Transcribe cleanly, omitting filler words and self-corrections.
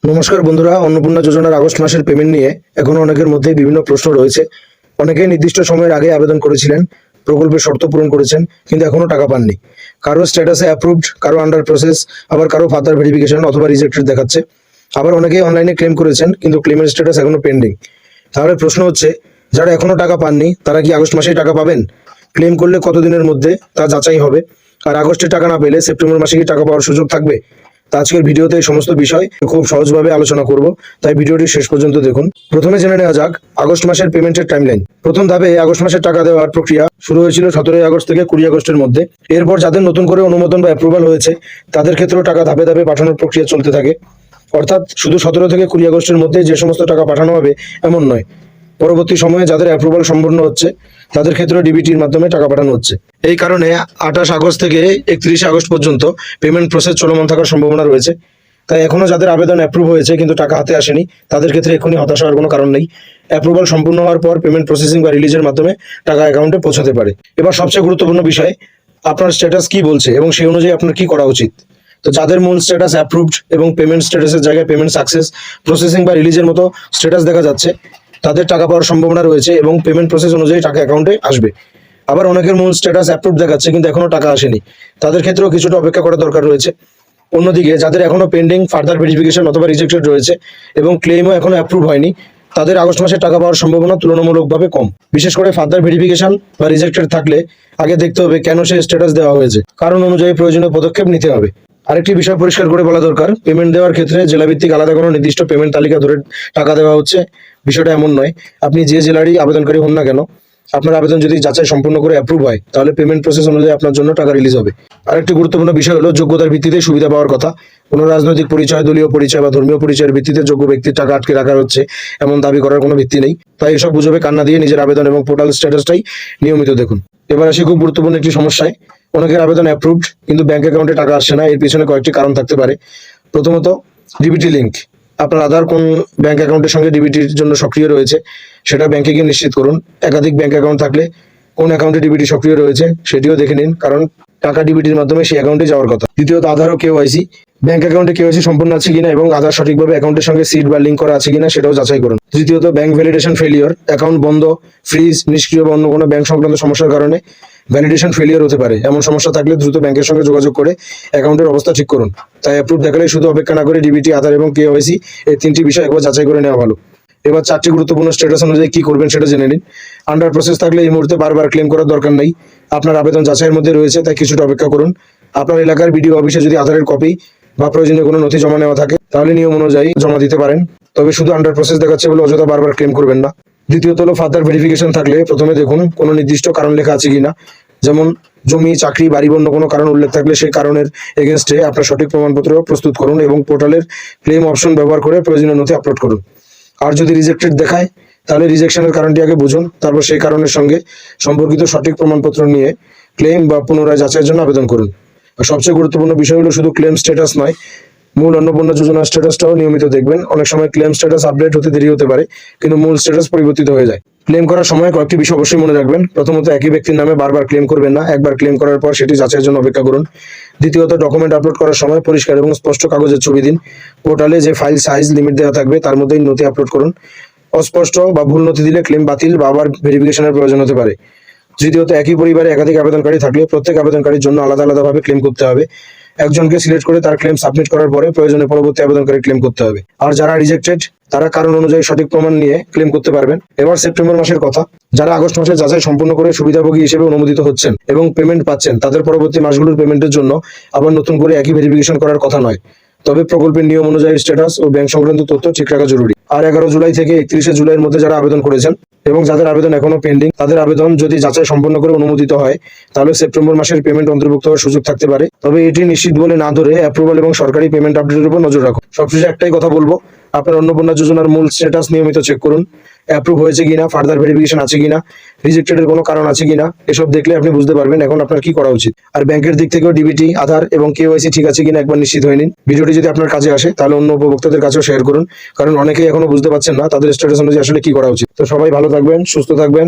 নমস্কার বন্ধুরা, অন্নপূর্ণা যোজনার আগস্ট মাসের পেমেন্ট নিয়ে এখনো অনেকের মধ্যে বিভিন্ন প্রশ্ন রয়েছে। অনেকেই নির্দিষ্ট সময়ের আগে আবেদন করেছিলেন, প্রকল্পের শর্ত পূরণ করেছেন, কিন্তু এখনো টাকা পাননি। কারো স্ট্যাটাসে অ্যাপ্রুভড, কারো আন্ডার প্রসেস, আবার কারো ফার্দার ভেরিফিকেশন অথবা রিজেক্টেড দেখাচ্ছে। আবার অনেকেই অনলাইনে ক্লেম করেছেন, কিন্তু ক্লেমের স্ট্যাটাস এখনো পেন্ডিং। তাহলে প্রশ্ন হচ্ছে, যারা এখনো টাকা পাননি তারা কি আগস্ট মাসেই টাকা পাবেন? ক্লেম করলে কতদিনের মধ্যে তা যাচাই হবে? আর আগস্টে টাকা না পেলে সেপ্টেম্বর মাসে কি টাকা পাওয়ার সুযোগ থাকবে? তা আজকের ভিডিওতে এই সমস্ত বিষয় খুব সহজভাবে আলোচনা করব, তাই ভিডিওটি শেষ পর্যন্ত দেখুন। প্রথমে জেনে নেওয়া যাক আগস্ট মাসের পেমেন্টের টাইমলাইন। প্রথম ধাপে আগস্ট মাসের টাকা দেওয়ার প্রক্রিয়া শুরু হয়েছিল 17 আগস্ট থেকে 20 আগস্টের মধ্যে। এরপর যাদের নতুন করে অনুমোদন বা অ্যাপ্রুভাল হয়েছে তাদের ক্ষেত্রেও টাকা ধাপে ধাপে পাঠানোর প্রক্রিয়া চলতে থাকে। অর্থাৎ শুধু 17 থেকে 20 আগস্টের মধ্যে যে সমস্ত টাকা পাঠানো হবে এমন নয়, পরবর্তী সময়ে যাদের অ্যাপ্রুভাল সম্পন্ন হচ্ছে তাদের ক্ষেত্রে ডিবিটির মাধ্যমে টাকা পাঠানো হচ্ছে। এই কারণে 28 আগস্ট থেকে 31 আগস্ট পর্যন্ত পেমেন্ট প্রসেস চলমান থাকার সম্ভাবনা রয়েছে। তাই এখনো যাদের আবেদন অ্যাপ্রুভ হয়েছে কিন্তু টাকা হাতে আসেনি তাদের ক্ষেত্রে এখনই হতাশ হওয়ার কোনো কারণ নেই। অ্যাপ্রুভাল সম্পূর্ণ হওয়ার পর পেমেন্ট প্রসেসিং বা রিলিজের মাধ্যমে টাকা অ্যাকাউন্টে পৌঁছাতে পারে। এবার সবচেয়ে গুরুত্বপূর্ণ বিষয়, আপনার স্ট্যাটাস কি বলছে এবং সেই অনুযায়ী আপনার কি করা উচিত। তো যাদের মূল স্ট্যাটাস অ্যাপ্রুভড এবং পেমেন্ট স্ট্যাটাসের জায়গায় পেমেন্ট সাকসেস, প্রসেসিং বা রিলিজের মতো স্ট্যাটাস দেখা যাচ্ছে, তাদের টাকা পাওয়ার সম্ভাবনা রয়েছে এবং পেমেন্ট প্রসেস অনুযায়ী টাকা অ্যাকাউন্টে আসবে। আবার অনেকের মূল স্ট্যাটাস অ্যাপ্রুভ দেখাচ্ছে কিন্তু এখনো টাকা আসেনি, তাদের ক্ষেত্রেও কিছুটা অপেক্ষা করা দরকার রয়েছে। অন্যদিকে যাদের এখনো পেন্ডিং ফার্দার ভেরিফিকেশন অথবা রিজেক্টেড রয়েছে এবং ক্লেমও এখনো অ্যাপ্রুভ হয়নি, তাদের আগস্ট মাসে টাকা পাওয়ার সম্ভাবনা তুলনামূলকভাবে কম। বিশেষ করে ফার্দার ভেরিফিকেশন বা রিজেক্টেড থাকলে আগে দেখতে হবে কেন সেই স্ট্যাটাস দেওয়া হয়েছে, কারণ অনুযায়ী প্রয়োজনীয় পদক্ষেপ নিতে হবে। আরেকটি বিষয় পরিষ্কার করে বলা দরকার, পেমেন্ট দেওয়ার ক্ষেত্রে জেলাভিত্তিক আলাদা কোনো নির্দিষ্ট পেমেন্ট তালিকা ধরে টাকা দেওয়া হচ্ছে বিষয়টা এমন নয়। আপনি যে জেলারই আবেদনকারী হন না কেন, আপনার আবেদন যদি যাচাই সম্পূর্ণ করে অ্যাপ্রুভ হয় তাহলে পেমেন্ট প্রসেস অনুযায়ী আপনার জন্য টাকা রিলিজ হবে। আরেকটি গুরুত্বপূর্ণ বিষয় হলো যোগ্যতার ভিত্তিতে সুবিধা পাওয়ার কথা। কোনো রাজনৈতিক পরিচয়, দলীয় পরিচয় বা ধর্মীয় পরিচয়ের ভিত্তিতে যোগ্য ব্যক্তির টাকা আটকে রাখা হচ্ছে এমন দাবি করার কোনো ভিত্তি নেই। তাই এসব গুজবে কান্না দিয়ে নিজের আবেদন এবং পোর্টাল স্ট্যাটাসটাই নিয়মিত দেখুন। এবার আসি খুব গুরুত্বপূর্ণ একটি সমস্যায়। অনেকের আবেদন অ্যাপ্রুভড কিন্তু ব্যাংক অ্যাকাউন্টে টাকা আসছে না। এর পিছনে কয়েকটি কারণ থাকতে পারে। প্রথমত, ডিবিটি লিঙ্ক। আপনার আধার কোন ব্যাংক অ্যাকাউন্টের সঙ্গে ডিবিটির জন্য সক্রিয় রয়েছে সেটা ব্যাংকে গিয়ে নিশ্চিত করুন। একাধিক ব্যাংক অ্যাকাউন্ট থাকলে কোন অ্যাকাউন্টে ডিবিটি সক্রিয় রয়েছে সেটিও দেখে নিন, কারণ টাকা ডিবিটির মাধ্যমে সেই অ্যাকাউন্টে যাওয়ার কথা। দ্বিতীয়ত, আধার ও কেওয়াইসি। ব্যাংক অ্যাকাউন্টে কেওয়াইসি সম্পূর্ণ আছে কিনা এবং আধার সঠিকভাবে অ্যাকাউন্টের সঙ্গে সিড বা লিঙ্ক করা আছে কিনা সেটাও যাচাই করুন। তৃতীয়ত, ব্যাংক ভ্যালিডেশন ফেলিওর। অ্যাকাউন্ট বন্ধ, ফ্রিজ, নিষ্ক্রিয় বা অন্য কোনো ব্যাংক সংক্রান্ত সমস্যার কারণে ভ্যালিডেশন ফেলিওর হতে পারে। এমন সমস্যা থাকলে দ্রুত ব্যাংকের সঙ্গে যোগাযোগ করে অ্যাকাউন্টের অবস্থা ঠিক করুন। তাই অ্যাপ্রুভ দেখালে শুধু অপেক্ষা না করে ডিবিটি, আধার এবং কেওয়াইসি এই তিনটি বিষয় একবার যাচাই করে নেওয়া ভালো। এবার 4টি গুরুত্বপূর্ণ স্ট্যাটাস অনুযায়ী কি করবেন সেটা জেনে নিন। আন্ডার প্রসেস থাকলে এই মুহূর্তে বারবার ক্লেম করার দরকার নেই। আপনার আবেদন যাচাইয়ের মধ্যে রয়েছে, তাই কিছুটা অপেক্ষা করুন। আপনার এলাকার বিডিও অফিসে যদি আধারের কপি বা প্রয়োজনীয় কোনো নথি জমা নেওয়া থাকে তাহলে নিয়ম অনুযায়ী জমা দিতে পারেন। তবে শুধু আন্ডার প্রসেস দেখাচ্ছে বলে অযথা বারবার ক্লেম করবেন না। দ্বিতীয়ত হলো ফার্দার ভেরিফিকেশন থাকলে প্রথমে দেখুন কোনো নির্দিষ্ট কারণ লেখা আছে কিনা, যেমন জমি, চাকরি, বাড়ি বা অন্য কোনো কারণ উল্লেখ থাকলে সেই কারণের এগেনস্টে আপনার সঠিক প্রমাণপত্র প্রস্তুত করুন এবং পোর্টালের ক্লেম অপশন ব্যবহার করে প্রয়োজনীয় নথি আপলোড করুন। আর যদি রিজেক্টেড দেখায় তাহলে রিজেকশনের কারণটি আগে বুঝুন, তারপর সেই কারণের সঙ্গে সম্পর্কিত সঠিক প্রমাণপত্র নিয়ে ক্লেম বা পুনরায় যাচাইয়ের জন্য আবেদন করুন। আর সবচেয়ে গুরুত্বপূর্ণ বিষয় হলো শুধু ক্লেম স্ট্যাটাস নয়, মূল অন্নপূর্ণা যোজনার স্ট্যাটাসটাও নিয়মিত দেখবেন। অনেক সময় ক্লেম স্ট্যাটাস আপডেট হতে দেরি হতে পারে কিন্তু মূল স্ট্যাটাস পরিবর্তিত হয়ে যায়। ক্লেম করার সময় কয়েকটি বিষয় অবশ্যই মনে রাখবেন। প্রথমত, একই ব্যক্তির নামে বারবার ক্লেম করবেন না, একবার ক্লেম করার পর সেটি যাচাইয়ের জন্য অপেক্ষা করুন। দ্বিতীয়ত, ডকুমেন্ট আপলোড করার সময় পরিষ্কার এবং স্পষ্ট কাগজের ছবি দিন। পোর্টালে যে ফাইল সাইজ লিমিট দেওয়া থাকবে তার মধ্যেই নথি আপলোড করুন। অস্পষ্ট বা ভুল নথি দিলে ক্লেম বাতিল বা আবার ভেরিফিকেশনের প্রয়োজন হতে পারে। তৃতীয়ত, একই পরিবারে একাধিক আবেদনকারী থাকলে প্রত্যেক আবেদনকারীর জন্য আলাদা আলাদাভাবে ক্লেম করতে হবে। একজনকে সিলেক্ট করে তার ক্লেম সাবমিট করার পরে প্রয়োজনে পরবর্তী আবেদনকারী ক্লেম করতে হবে। আর যারা রিজেক্টেড তারা কারণ অনুযায়ী সঠিক প্রমাণ নিয়ে ক্লেম করতে পারবেন। এবার সেপ্টেম্বর মাসের কথা। যারা আগস্ট মাসে যাচাই সম্পূর্ণ করে সুবিধাভোগী হিসেবে অনুমোদিত হচ্ছেন এবং পেমেন্ট পাচ্ছেন তাদের পরবর্তী মাসগুলোর পেমেন্টের জন্য আবার নতুন করে একই ভেরিফিকেশন করার কথা নয়। তবে প্রকল্পের নিয়ম অনুযায়ী স্ট্যাটাস ও ব্যাংক সংক্রান্ত তথ্য ঠিক রাখা জরুরি। আর 11 জুলাই থেকে 31 জুলাইয়ের মধ্যে যারা আবেদন করেছেন এবং যাদের আবেদন এখনো পেন্ডিং তাদের আবেদন যদি যাচাই সম্পন্ন করে অনুমোদিত হয় তাহলে সেপ্টেম্বর মাসের পেমেন্ট অন্তর্ভুক্ত হওয়ার সুযোগ থাকতে পারে। তবে এটি নিশ্চিত বলে না ধরে অ্যাপ্রুভাল এবং সরকারি পেমেন্ট আপডেটের উপর নজর রাখুন। সবশেষে একটাই কথা বলবো, আপনার অন্নপূর্ণা যোজনার মূল স্ট্যাটাস নিয়মিত চেক করুন। অ্যাপ্রুভ হয়েছে কিনা, ফার্দার ভেরিফিকেশন আছে কিনা, রিজেক্টেডের কোনো কারণ আছে কিনা, এসব দেখলে আপনি বুঝতে পারবেন এখন আপনার কি করা উচিত। আর ব্যাংকের দিক থেকেও ডিবিটি, আধার এবং কেওয়াইসি ঠিক আছে কিনা একবার নিশ্চিত হয়ে নিন। ভিডিওটি যদি আপনার কাজে আসে তাহলে অন্য উপভোক্তাদের কাছেও শেয়ার করুন, কারণ অনেকেই এখনো বুঝতে পারছেন না তাদের স্ট্যাটাস অনুযায়ী আসলে কি করা উচিত। তো সবাই ভালো থাকবেন, সুস্থ থাকবেন।